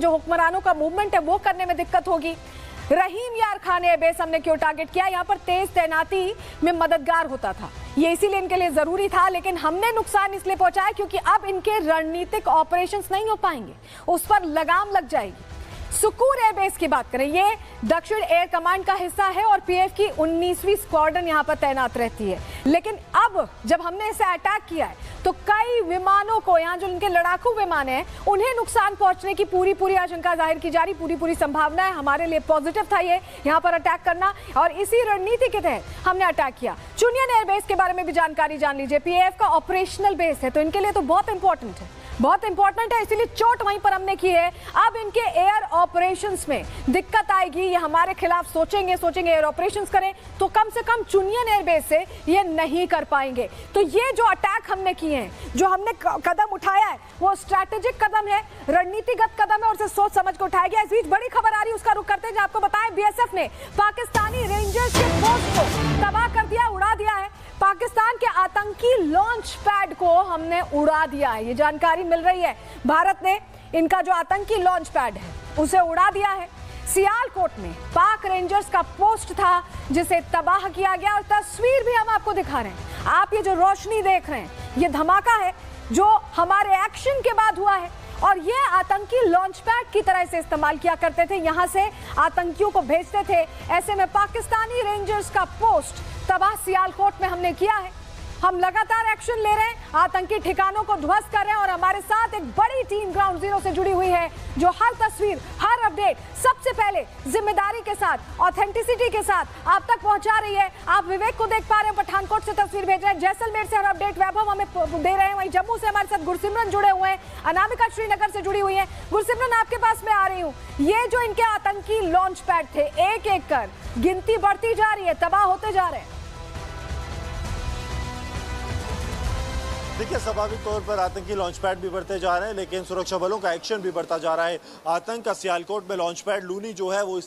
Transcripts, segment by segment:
जो हुक्मरानों का मूवमेंट है वो करने में दिक्कत होगी। रहीम यार खान एयरबेस हमने क्यों टारगेट किया? यहाँ पर तेज तैनाती में मददगार होता था, ये इसीलिए इनके लिए जरूरी था, लेकिन हमने नुकसान इसलिए पहुंचाया क्योंकि अब इनके रणनीतिक ऑपरेशंस नहीं हो पाएंगे, उस पर लगाम लग जाएगी। सुकूर एयरबेस की बात करें, ये दक्षिण एयर कमांड का हिस्सा है और पीएफ की 19वीं स्क्वाड्रन यहां पर तैनात रहती है। लेकिन अब जब हमने इसे अटैक किया है तो कई विमानों को, यहां जो इनके लड़ाकू विमान हैं, उन्हें नुकसान पहुंचने की पूरी आशंका जाहिर की जा रही, पूरी संभावना है। हमारे लिए पॉजिटिव था ये यहां पर अटैक करना, और इसी रणनीति के तहत हमने अटैक किया। चुनियन एयरबेस के बारे में भी जानकारी जान लीजिए। पीएफ का ऑपरेशनल बेस है, तो इनके लिए तो बहुत इंपॉर्टेंट है, इसीलिए चोट वहीं पर हमने की है। अब इनके एयर ऑपरेशंस में दिक्कत आएगी, ये हमारे खिलाफ सोचेंगे एयर ऑपरेशंस करें, तो कम से कम चुनियन एयरबेस से ये नहीं कर पाएंगे। तो ये जो अटैक हमने किए हैं, जो हमने कदम उठाया है, वो स्ट्रैटेजिक कदम है, रणनीतिगत कदम है, और उसे सोच समझ कर उठाया गया। इस बीच बड़ी खबर आ रही है, उसका रुख करते हैं। आपको बताएं, बीएसएफ ने पाकिस्तानी रेंजर्स के पोस्ट को तबाह कर दिया, उड़ा दिया है। पाकिस्तान के आतंकी लॉन्च पैड को हमने उड़ा दिया है, ये जानकारी मिल रही है। भारत ने इनका जो आतंकी लॉन्च पैड है उसे उड़ा दिया है। सियालकोट में पाक रेंजर्स का पोस्ट था जिसे तबाह किया गया, और तस्वीर भी हम आपको दिखा रहे हैं। आप ये जो रोशनी देख रहे हैं, ये धमाका है जो हमारे एक्शन के बाद हुआ है, और ये आतंकी लॉन्च पैड की तरह से इस्तेमाल किया करते थे, यहां से आतंकियों को भेजते थे। ऐसे में पाकिस्तानी रेंजर्स का पोस्ट तबाह सियालकोट में हमने किया है। हम लगातार एक्शन ले रहे हैं, आतंकी ठिकानों को ध्वस्त कर रहे हैं, और हमारे साथ एक बड़ी टीम ग्राउंड जीरो से जुड़ी हुई है, जो हर तस्वीर, हर अपडेट सबसे पहले जिम्मेदारी के साथ, ऑथेंटिसिटी के साथ आप तक पहुंचा रही है। आप विवेक को देख पा रहे हैं, पठानकोट से तस्वीर भेज रहे हैं, जैसलमेर से हर अपडेट वैभव हमें दे रहे हैं, वहीं जम्मू से हमारे साथ गुरसिमरन जुड़े हुए हैं, अनामिका श्रीनगर से जुड़ी हुई है। गुरसिमरन, आपके पास मैं आ रही हूँ। ये जो इनके आतंकी लॉन्च पैड थे, एक एक कर गिनती बढ़ती जा रही है, तबाह होते जा रहे हैं। देखिए, स्वाभाविक तौर पर आतंकी लॉन्च पैड भी बढ़ते जा रहे हैं, लेकिन सुरक्षा बलों का एक्शन भी बढ़ता जा रहा है। आतंक का सियालकोट में लॉन्च पैड लूनी जो है वो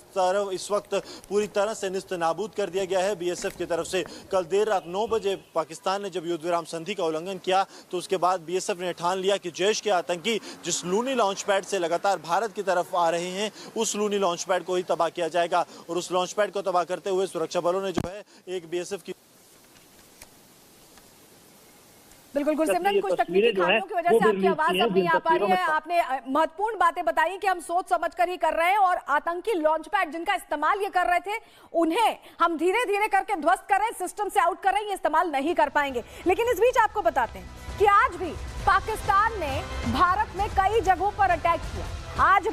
इस वक्त पूरी तरह से निस्त नाबूद कर दिया गया है बीएसएफ की तरफ से। कल देर रात 9 बजे पाकिस्तान ने जब युद्ध विराम संधि का उल्लंघन किया, तो उसके बाद बीएसएफ ने ठान लिया कि जैश के आतंकी जिस लूनी लॉन्च पैड से लगातार भारत की तरफ आ रहे हैं, उस लूनी लॉन्च पैड को ही तबाह किया जाएगा। और उस लॉन्च पैड को तबाह करते हुए सुरक्षा बलों ने जो है एक बीएसएफ की बिल्कुल गुरसिमरन, कुछ तकनीकी खामियों की वजह से आपकी आवाज अब नहीं आ पा रही है। आपने महत्वपूर्ण बातें बताई कि हम सोच समझ कर ही कर रहे हैं, और आतंकी लॉन्च पैड जिनका इस्तेमाल ये कर रहे थे, उन्हें हम धीरे धीरे करके ध्वस्त कर रहे हैं, सिस्टम से आउट कर रहे हैं, ये इस्तेमाल नहीं कर पाएंगे। लेकिन इस बीच आपको बताते हैं कि आज भी पाकिस्तान ने भारत में कई जगहों पर अटैक किया। आज भी